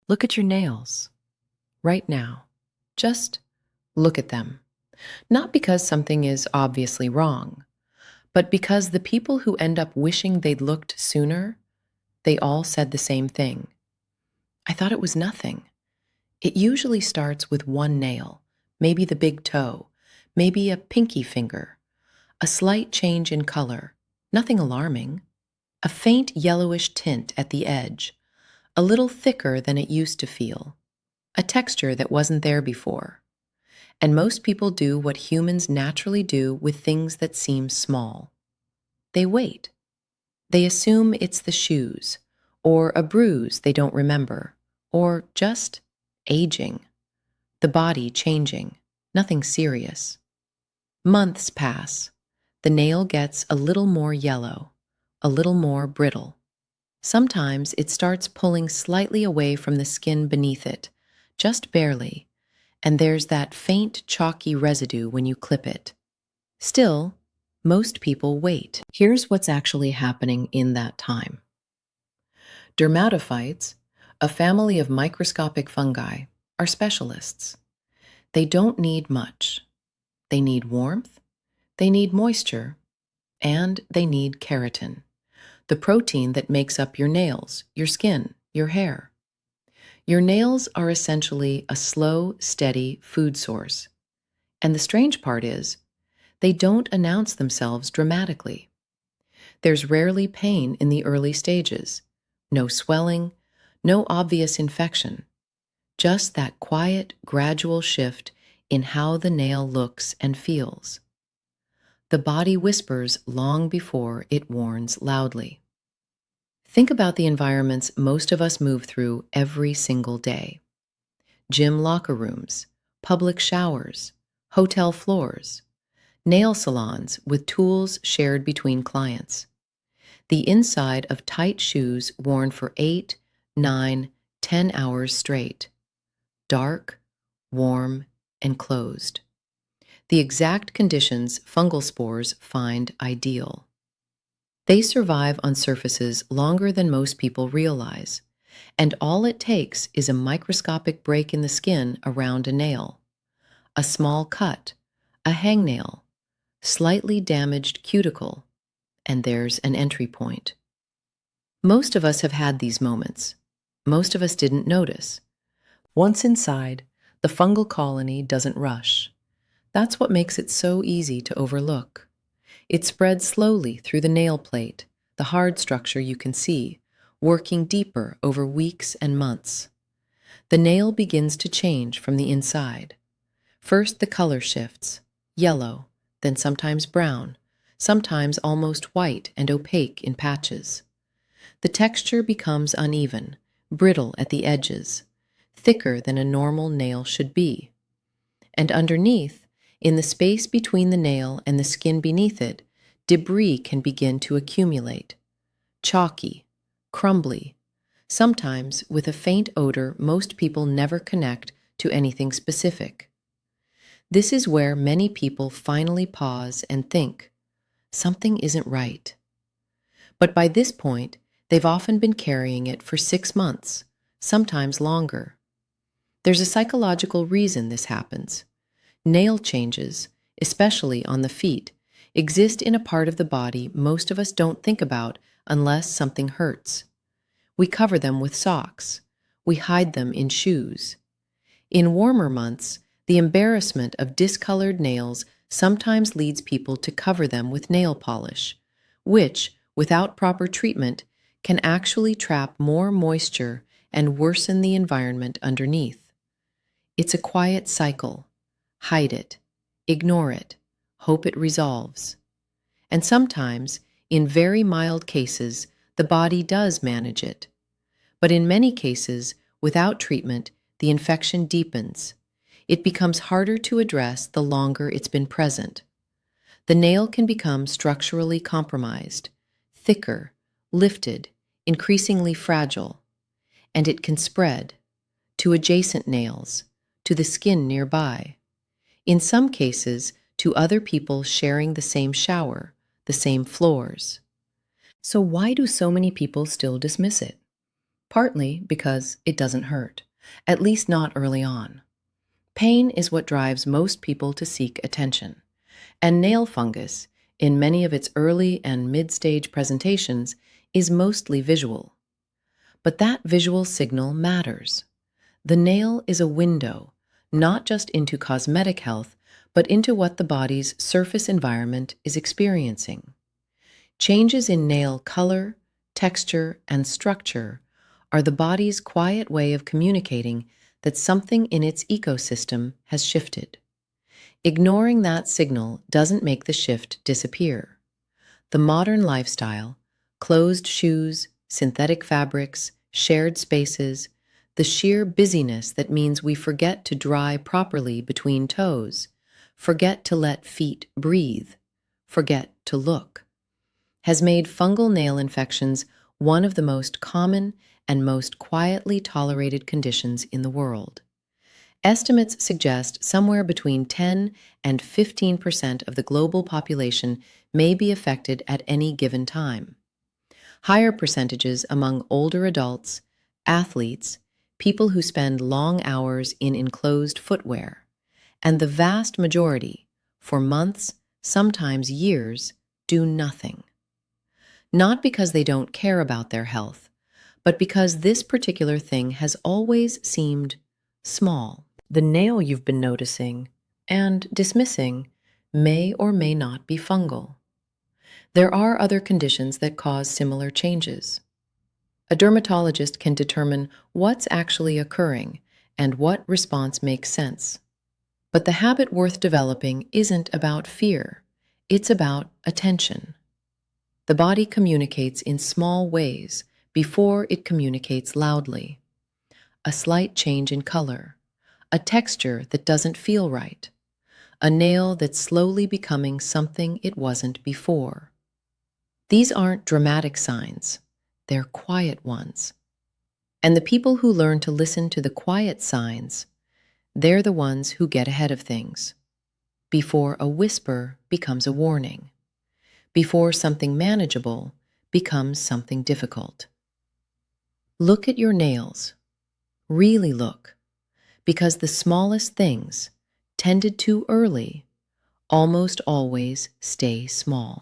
Look at your nails right now. Just look at them. Not because something is obviously wrong, but because the people who end up wishing they'd looked sooner, they all said the same thing. I thought it was nothing. It usually starts with one nail, maybe the big toe, maybe a pinky finger, a slight change in color, nothing alarming, a faint yellowish tint at the edge, a little thicker than it used to feel, a texture that wasn't there before. And most people do what humans naturally do with things that seem small. They wait. They assume it's the shoes, or a bruise they don't remember, or just aging, the body changing, nothing serious. Months pass. The nail gets a little more yellow, a little more brittle. Sometimes it starts pulling slightly away from the skin beneath it, just barely, and there's that faint chalky residue when you clip it. Still, most people wait. Here's what's actually happening in that time. Dermatophytes, a family of microscopic fungi, are specialists. They don't need much. They need warmth, they need moisture, and they need keratin, the protein that makes up your nails, your skin, your hair. Your nails are essentially a slow, steady food source. And the strange part is, they don't announce themselves dramatically. There's rarely pain in the early stages, no swelling, no obvious infection, just that quiet, gradual shift in how the nail looks and feels. The body whispers long before it warns loudly. Think about the environments most of us move through every single day. Gym locker rooms, public showers, hotel floors, nail salons with tools shared between clients. The inside of tight shoes worn for 8, 9, 10 hours straight. Dark, warm, and closed. The exact conditions fungal spores find ideal. They survive on surfaces longer than most people realize, and all it takes is a microscopic break in the skin around a nail, a small cut, a hangnail, slightly damaged cuticle, and there's an entry point. Most of us have had these moments. Most of us didn't notice. Once inside, the fungal colony doesn't rush. That's what makes it so easy to overlook. It spreads slowly through the nail plate, the hard structure you can see, working deeper over weeks and months. The nail begins to change from the inside. First, the color shifts, yellow, then sometimes brown, sometimes almost white and opaque in patches. The texture becomes uneven, brittle at the edges, thicker than a normal nail should be. And underneath, in the space between the nail and the skin beneath it, debris can begin to accumulate. Chalky, crumbly, sometimes with a faint odor most people never connect to anything specific. This is where many people finally pause and think, something isn't right. But by this point, they've often been carrying it for 6 months, sometimes longer. There's a psychological reason this happens. Nail changes, especially on the feet, exist in a part of the body most of us don't think about unless something hurts. We cover them with socks. We hide them in shoes. In warmer months, the embarrassment of discolored nails sometimes leads people to cover them with nail polish, which, without proper treatment, can actually trap more moisture and worsen the environment underneath. It's a quiet cycle. Hide it, ignore it, hope it resolves. And sometimes, in very mild cases, the body does manage it. But in many cases, without treatment, the infection deepens. It becomes harder to address the longer it's been present. The nail can become structurally compromised, thicker, lifted, increasingly fragile, and it can spread to adjacent nails, to the skin nearby. In some cases, to other people sharing the same shower, the same floors. So why do so many people still dismiss it? partly because it doesn't hurt, at least not early on. Pain is what drives most people to seek attention, and nail fungus, in many of its early and mid-stage presentations, is mostly visual. But that visual signal matters. The nail is a window, not just into cosmetic health, but into what the body's surface environment is experiencing. Changes in nail color, texture, and structure are the body's quiet way of communicating that something in its ecosystem has shifted. Ignoring that signal doesn't make the shift disappear. The modern lifestyle, closed shoes, synthetic fabrics, shared spaces, the sheer busyness that means we forget to dry properly between toes, forget to let feet breathe, forget to look, has made fungal nail infections one of the most common and most quietly tolerated conditions in the world. Estimates suggest somewhere between 10 and 15% of the global population may be affected at any given time. Higher percentages among older adults, athletes, people who spend long hours in enclosed footwear, and the vast majority, for months, sometimes years, do nothing. Not because they don't care about their health, but because this particular thing has always seemed small. The nail you've been noticing and dismissing may or may not be fungal. There are other conditions that cause similar changes. A dermatologist can determine what's actually occurring and what response makes sense. But the habit worth developing isn't about fear, it's about attention. The body communicates in small ways before it communicates loudly. A slight change in color, a texture that doesn't feel right, a nail that's slowly becoming something it wasn't before. These aren't dramatic signs, they're quiet ones. And the people who learn to listen to the quiet signs, they're the ones who get ahead of things, before a whisper becomes a warning, before something manageable becomes something difficult. Look at your nails. Really look, because the smallest things, tended to early, almost always stay small.